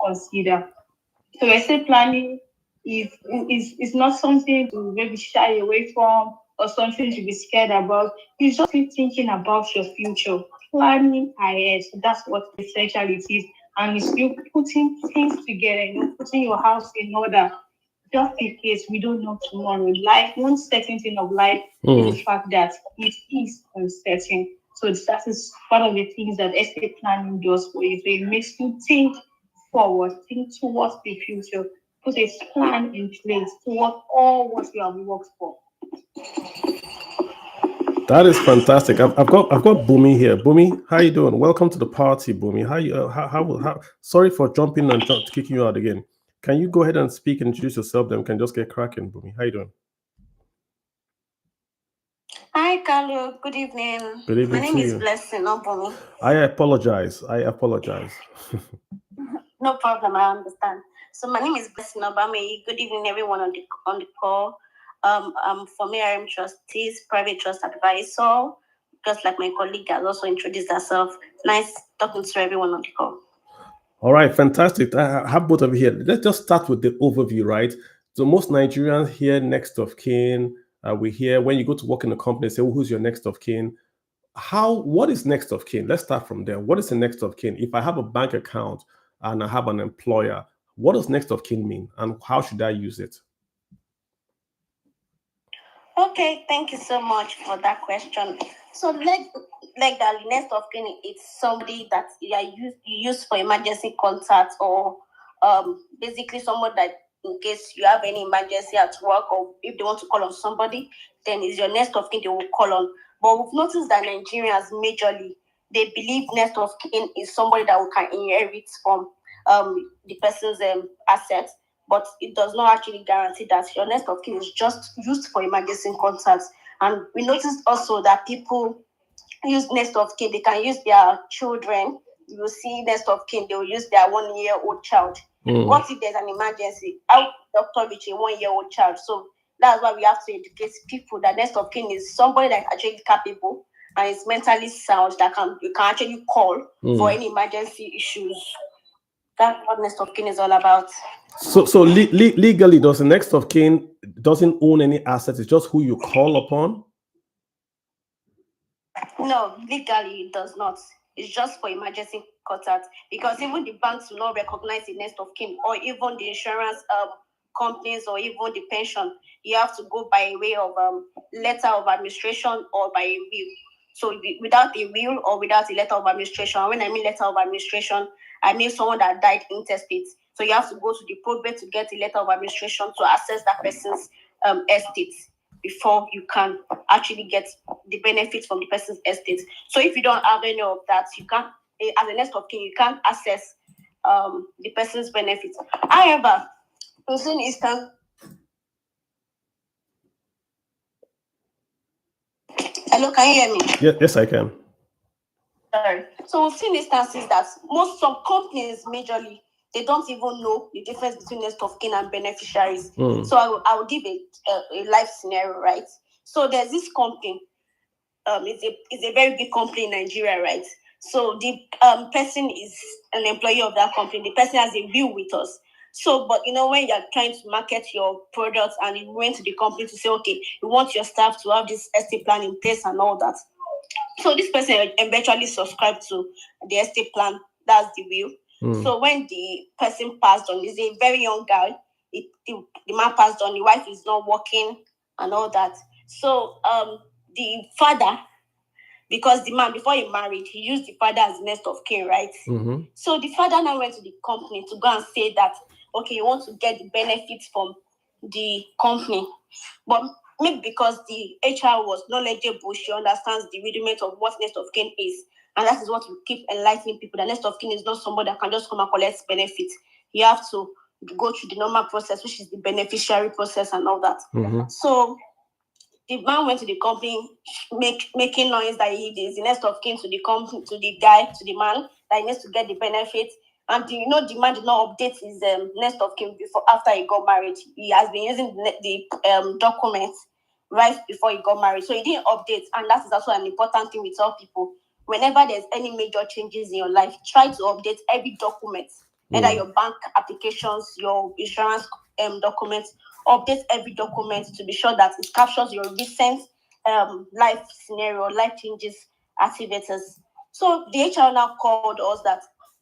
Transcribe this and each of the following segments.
consider. So estate planning is not something to maybe shy away from or something to be scared about. It's just you thinking about your future, planning ahead. So that's what essentially it is. And it's you putting things together, putting your house in order. Just in case we don't know tomorrow. Life, one certain thing of life is the fact that it is uncertain. So that is part of the things that estate planning does for you. So it makes you think forward, think towards the future, put a plan in place towards all what you have worked for. That is fantastic. I've got Bumi here. Bumi, how you doing? Welcome to the party, Bumi. How you how sorry for jumping and kicking you out again. Can you go ahead and speak and introduce yourself? Then we can just get cracking, Bumi. How you doing? Hi, Carlo. Good evening. Good evening My name to is you. Blessing, not Bumi. I apologize. No problem, I understand. So my name is Blessing Obame. Good evening, everyone on the call. I'm from ARM Trustees, private trust advisor. Just like my colleague has also introduced herself. Nice talking to everyone on the call. All right, fantastic. I have both of you here. Let's just start with the overview, right? So most Nigerians hear next of kin. We hear when you go to work in a company, say, who's your next of kin? What is next of kin? Let's start from there. What is the next of kin? If I have a bank account and I have an employer, what does next of kin mean? And how should I use it? Okay, thank you so much for that question. So legally, next of kin is somebody that you use for emergency contact or basically someone that in case you have any emergency at work or if they want to call on somebody, then it's your next of kin they will call on. But we've noticed that Nigerians majorly they believe next of kin is somebody that we can inherit from the person's assets, but it does not actually guarantee that your next of kin is just used for emergency contacts. And we noticed also that people use next of kin, they can use their children. You will see next of kin, they will use their 1-year-old child. What if there's an emergency? How doctor reach a 1-year-old child? So that's why we have to educate people that next of kin is somebody that's actually capable and is mentally sound that you can actually call for any emergency issues. That's what next of kin is all about. So legally, does the next of kin doesn't own any assets? It's just who you call upon. No, legally it does not. It's just for emergency contact because even the banks will not recognize the next of kin or even the insurance companies or even the pension. You have to go by way of letter of administration or by a will. So without a will or without a letter of administration, when I mean letter of administration, I mean someone that died intestate. So you have to go to the probate to get a letter of administration to assess that person's estate before you can actually get the benefits from the person's estate. So if you don't have any of that, you can't, as a next of kin, you can't access the person's benefits. However, in some instance, hello, can you hear me? Yes, I can. Sorry. So we've seen instances that some companies majorly they don't even know the difference between next of kin and beneficiaries. So I will give a life scenario, right? So there's this company. It's a very big company in Nigeria, right? So the person is an employee of that company. The person has a bill with us. So, but when you're trying to market your products and you went to the company to say, okay, you want your staff to have this estate plan in place and all that. So this person eventually subscribed to the estate plan. That's the will. So when the person passed on, he's a very young guy. The man passed on. The wife is not working and all that. So the father, because the man before he married, he used the father as next of kin, right? So the father now went to the company to go and say that, okay, you want to get the benefits from the company, but maybe because the HR was knowledgeable, she understands the rudiment of what next of kin is. And that is what we keep enlightening people. The next of kin is not somebody that can just come and collect benefits. You have to go through the normal process, which is the beneficiary process and all that. So the man went to the company making noise that he is the next of kin to the company, to the guy, to the man, that he needs to get the benefits. And the man did not update his next of kin after he got married. He has been using the documents right before he got married. So he didn't update. And that is also an important thing we tell people. Whenever there's any major changes in your life, try to update every document either your bank applications, your insurance documents, update every document to be sure that it captures your recent life scenario, life changes activities. So the HR now called us that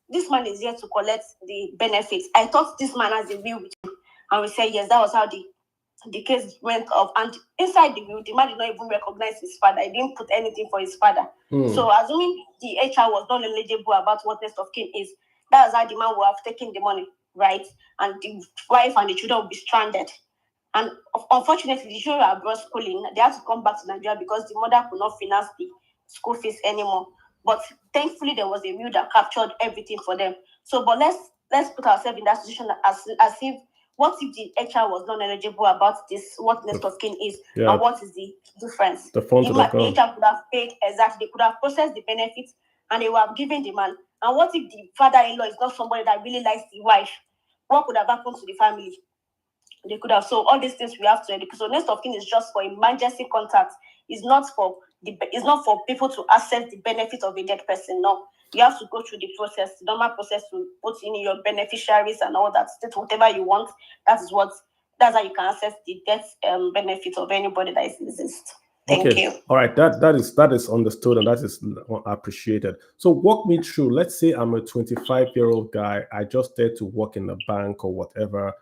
this man is here to collect the benefits. I thought this man has a will with you. And we said, yes, that was how the case went off. And inside the will, the man did not even recognize his father. He didn't put anything for his father. So assuming the HR was not knowledgeable about what next of kin is, that's how the man would have taken the money, right? And the wife and the children would be stranded. And unfortunately, the children are abroad schooling. They had to come back to Nigeria because the mother could not finance the school fees anymore. But thankfully, there was a will that captured everything for them. So, but let's put ourselves in that situation as if, what if the HR was not knowledgeable about this, what next of kin is, and what is the difference? The fund the HR could have paid exactly, they could have processed the benefits, and they would have given the man. And what if the father-in-law is not somebody that really likes the wife? What could have happened to the family? They could have. So all these things we have to educate. So next of kin is just for emergency contact. It's not for people to access the benefit of a dead person. No, you have to go through the process, the normal process to put in your beneficiaries and all that. State whatever you want. That's how you can access the death benefit of anybody that exists. Thank you. All right, that is understood and that is appreciated. So walk me through. Let's say I'm a 25-year-old guy. I just started to work in a bank or whatever.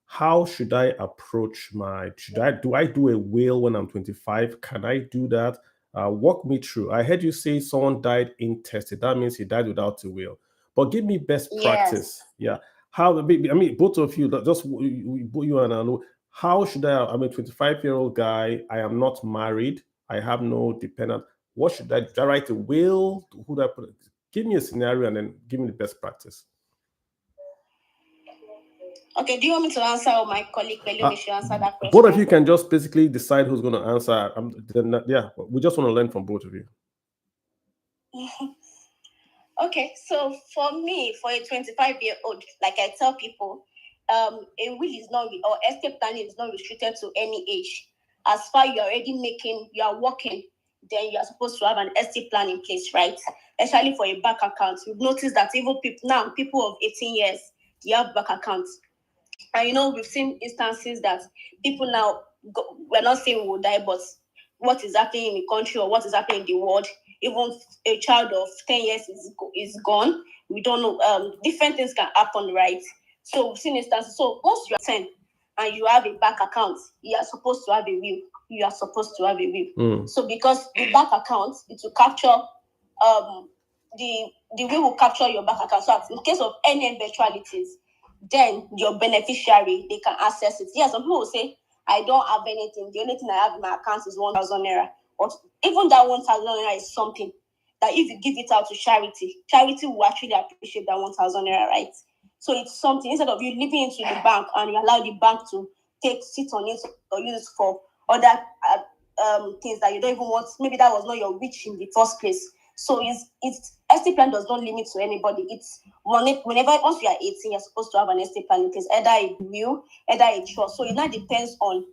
How should I approach do I do a will when I'm 25? Can I do that? Walk me through. I heard you say someone died intestate. That means he died without a will. But give me best practice. Yeah. How? I mean, both of you, just you and I know. How should I'm a 25-year-old guy. I am not married. I have no dependent. What should I do? Should I write a will? Who do I put? Give me a scenario and then give me the best practice. Okay, do you want me to answer or my colleague Belumi should answer that question? Both of you can just basically decide who's going to answer. We just want to learn from both of you. Okay, so for me, for a 25-year-old, like I tell people, a will is not, or estate planning is not restricted to any age. As far you are working, then you are supposed to have an estate plan in place, right? Especially for a bank account. You've noticed that even people of 18 years, you have bank accounts. And we've seen instances that people now, we're not saying we will die, but what is happening in the country or what is happening in the world, even a child of 10 years is gone. We don't know. Different things can happen, right? So we've seen instances. So once you're 10 and you have a bank account, you are supposed to have a will. You are supposed to have a will. So because the bank account, it will capture, the will will capture your bank account. So in case of any eventualities, then your beneficiary, they can access it. Yeah, some people will say, I don't have anything. The only thing I have in my account is 1,000 naira. But even that 1,000 naira is something that if you give it out to charity will actually appreciate that 1,000 naira, right? So it's something, instead of you leaving into the bank and you allow the bank to sit on it or use it for other things that you don't even want. Maybe that was not your wish in the first place. So it's estate plan does not limit to anybody. It's whenever once you are 18, you're supposed to have an estate plan in place, either a will, either a trust. So it now depends on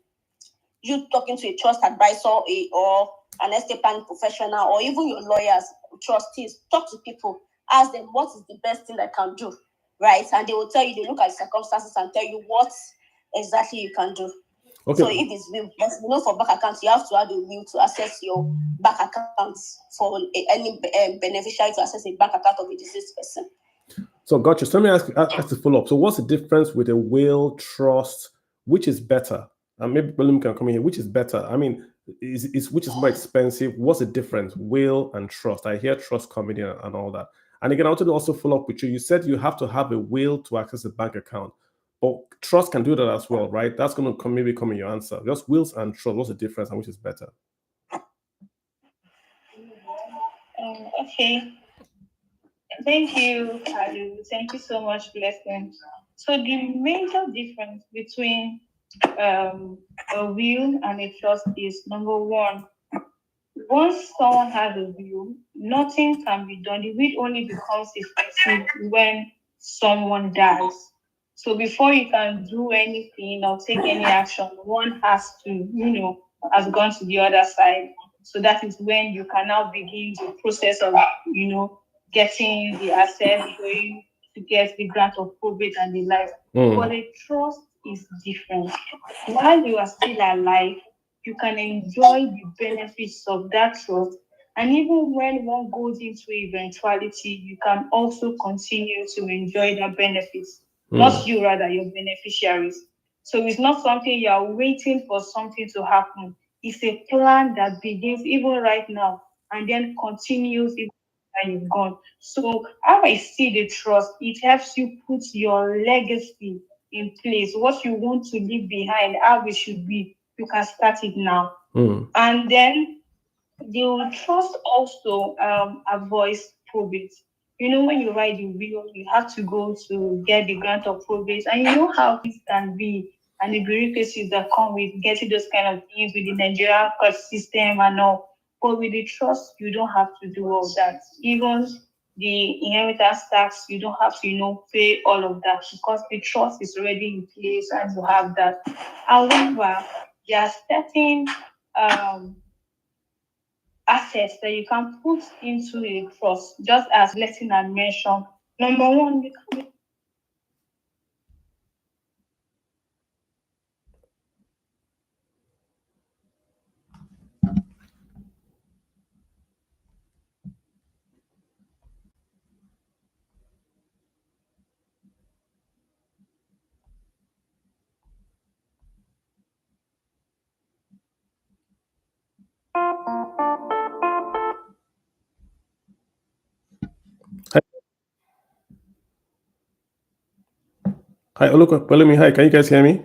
you talking to a trust advisor or an estate planning professional, or even your lawyers, trustees. Talk to people, ask them what is the best thing I can do, right? And they will tell you. They look at the circumstances and tell you what exactly you can do. Okay. So if it's will, for bank accounts, you have to have a will to access your bank accounts for any beneficiary to access a bank account of a deceased person. So gotcha. So let me ask to follow up. So what's the difference with a will, trust? Which is better? And maybe William can come in here. Which is better? I mean, which is more expensive? What's the difference? Will and trust. I hear trust coming in and all that. And again, I wanted to also follow up with you. You said you have to have a will to access a bank account. But trust can do that as well, right? That's going to maybe come in your answer. Just wills and trust. What's the difference and which is better? Okay. Thank you, Alu. Thank you so much, Blessing. So the major difference between a will and a trust is, number one, once someone has a will, nothing can be done. The will only becomes effective when someone dies. So before you can do anything or take any action, one has to, has gone to the other side. So that is when you can now begin the process of, getting the asset, going to get the grant of probate and the life. But a trust is different. While you are still alive, you can enjoy the benefits of that trust. And even when one goes into eventuality, you can also continue to enjoy the benefits. Not you, rather, your beneficiaries. So it's not something you are waiting for something to happen. It's a plan that begins even right now and then continues even after you've gone. So how I see the trust, it helps you put your legacy in place, what you want to leave behind, how it should be. You can start it now. And then the trust also avoids probate. You know, when you write the will, you have to go to get the grant of probate, and you know how things can be, and the bureaucracies that come with getting those kind of things with the Nigerian court system and all. But with the trust, you don't have to do all that. Even the inheritance tax, you don't have to, pay all of that because the trust is already in place and you have that. However, there are certain assets that you can put into a trust, just as Blessing had mentioned. Number one, you can Hi, Olumi. Hi, can you guys hear me?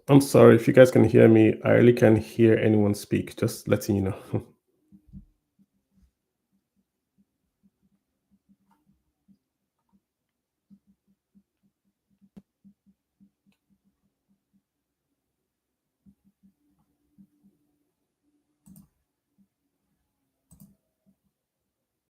I'm sorry if you guys can hear me. I really can't hear anyone speak. Just letting you know.